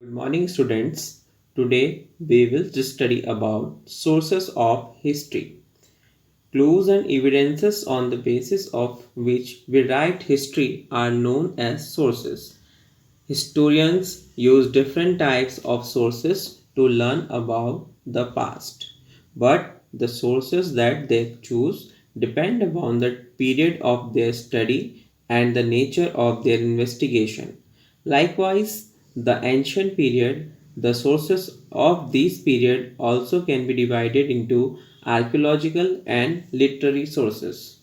Good morning, students. Today we will study about sources of history, clues and evidences on the basis of which we write history are known as sources. Historians use different types of sources to learn about the past, but the sources that they choose depend upon the period of their study and the nature of their investigation. Likewise, the ancient period, the sources of this period also can be divided into archaeological and literary sources.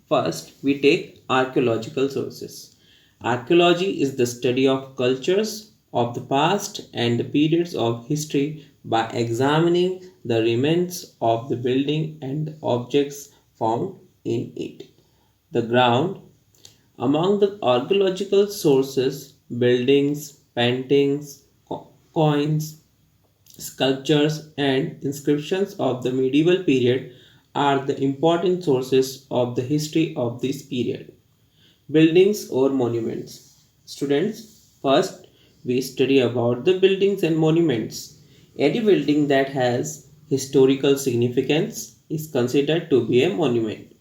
First, we take archaeological sources. Archaeology is the study of cultures of the past and the periods of history by examining the remains of the building and the objects found in it. The ground among the archaeological sources, buildings, paintings, coins, sculptures, and inscriptions of the medieval period are the important sources of the history of this period. Buildings or monuments. Students, first we study about the buildings and monuments. Any building that has historical significance is considered to be a monument.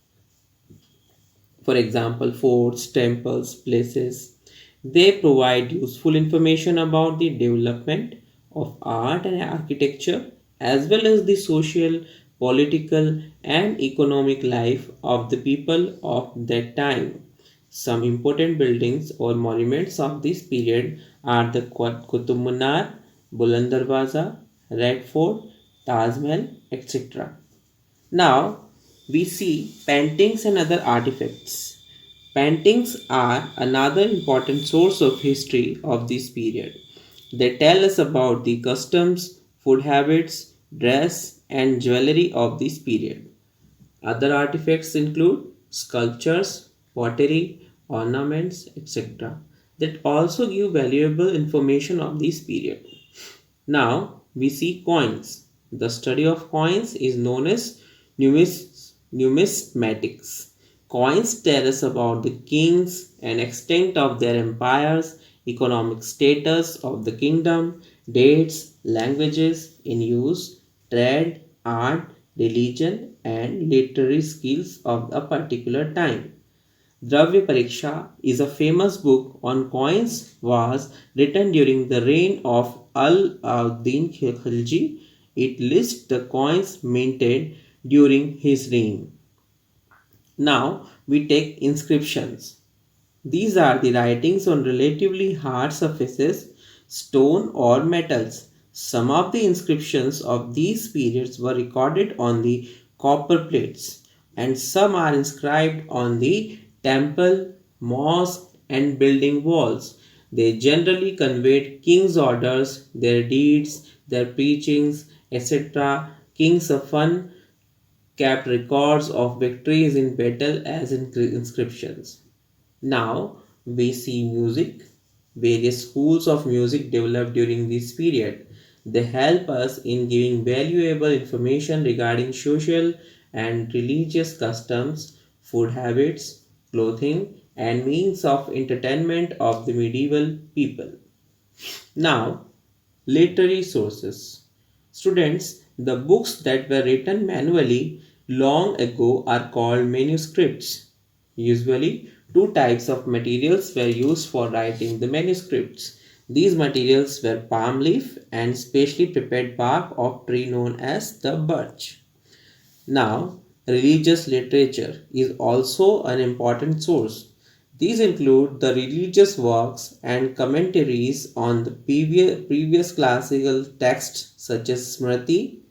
For example, forts, temples, places. They provide useful information about the development of art and architecture as well as the social, political, and economic life of the people of that time. Some important buildings or monuments of this period are the Qutub Minar, Buland Darwaza, Red Fort, Taj Mahal, etc. Now we see paintings and other artifacts. Paintings are another important source of history of this period. They tell us about the customs, food habits, dress, and jewelry of this period. Other artifacts include sculptures, pottery, ornaments, etc. that also give valuable information of this period. Now we see coins. The study of coins is known as numismatics. Coins tell us about the kings and extent of their empires, economic status of the kingdom, dates, languages in use, trade, art, religion, and literary skills of a particular time. Dravya Pariksha is a famous book on coins was written during the reign of Al-Din Khilji. It lists the coins minted during his reign. Now we take inscriptions. These are the writings on relatively hard surfaces, stone or metals. Some of the inscriptions of these periods were recorded on the copper plates, and some are inscribed on the temple, mosque, and building walls. They generally conveyed king's orders, their deeds, their preachings, etc. Kings often kept records of victories in battle as inscriptions. Now we see music. Various schools of music developed during this period. They help us in giving valuable information regarding social and religious customs, food habits, clothing, and means of entertainment of the medieval people. Now, literary sources. Students, the books that were written manually long ago are called manuscripts. Usually, two types of materials were used for writing the manuscripts. These materials were palm leaf and specially prepared bark of tree known as the birch. Now, religious literature is also an important source. These include the religious works and commentaries on the previous classical texts such as Smriti,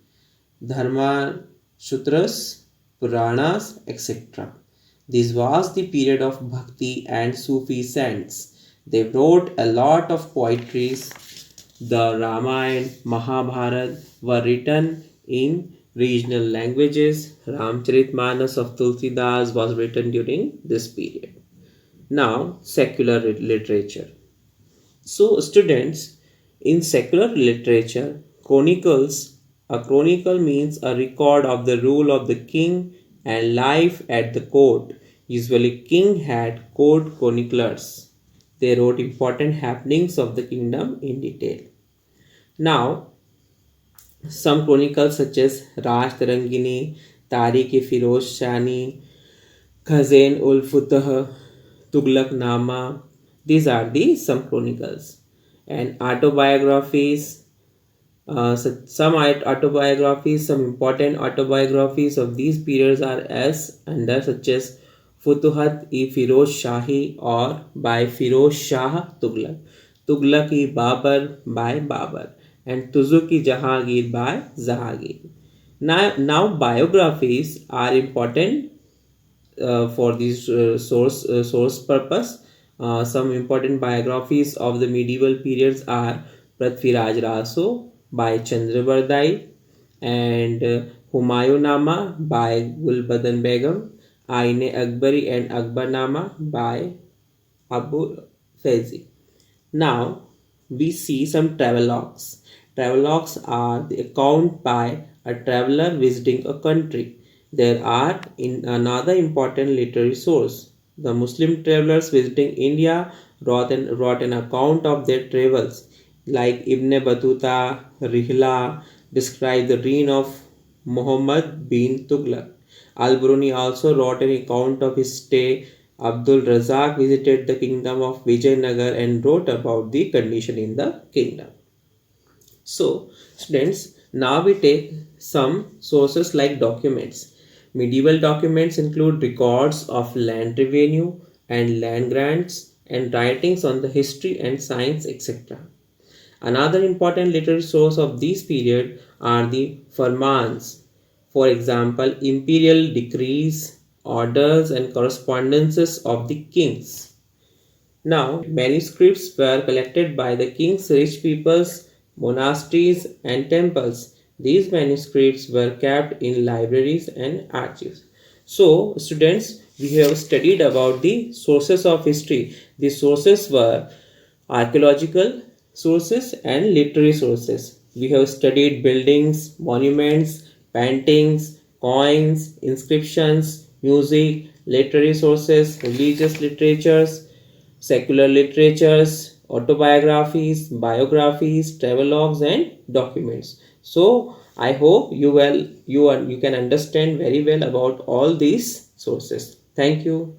Dharma, Sutras, Puranas, etc. This was the period of Bhakti and Sufi saints. They wrote a lot of poetries. The Ramayana, Mahabharata were written in regional languages. Ramcharitmanas of Tulsidas was written during this period. Now, secular literature. So, students, in secular literature, chronicles, a chronicle means a record of the rule of the king and life at the court. Usually, king had court chroniclers. They wrote important happenings of the kingdom in detail. Now, some chronicles such as Raj Tarangini, Tariq-e-Firoz Shani, Khazain-ul-Futuh, Tughlaq-Nama, these are the some chronicles. And autobiographies, some autobiographies, some important autobiographies of these periods are as under such as Futuhat-e-Firoz Shahi or by Firoz Shah Tughlaq, Tughlaq-e-Babar by Babar, and Tuzuk-e-Jahangir by Jahangir. Now biographies are important for this source purpose. Some important biographies of the medieval periods are Prithviraj Raso by Chandravardai and Humayunama by Gulbadan Begum, Aine Akbari and Akbarnama by Abu Faizi. Now we see some travelogues. Travelogues are the account by a traveler visiting a country. There are in another important literary source. The Muslim travelers visiting India wrote an account of their travels, like Ibn Battuta, Rihla, describe the reign of Muhammad bin Tughlaq. Al-Bruni also wrote an account of his stay. Abdul Razak visited the kingdom of Vijayanagar and wrote about the condition in the kingdom. So, students, now we take some sources like documents. Medieval documents include records of land revenue and land grants and writings on the history and science, etc. Another important literary source of this period are the Farmans. For example, imperial decrees, orders, and correspondences of the kings. Now, manuscripts were collected by the king's rich peoples, monasteries, and temples. These manuscripts were kept in libraries and archives. So, students, we have studied about the sources of history. The sources were archaeological sources and literary sources. We have studied buildings, monuments, paintings, coins, inscriptions, music, literary sources, religious literatures, secular literatures, autobiographies, biographies, travelogues, and documents. So I hope you can understand very well about all these sources. Thank you.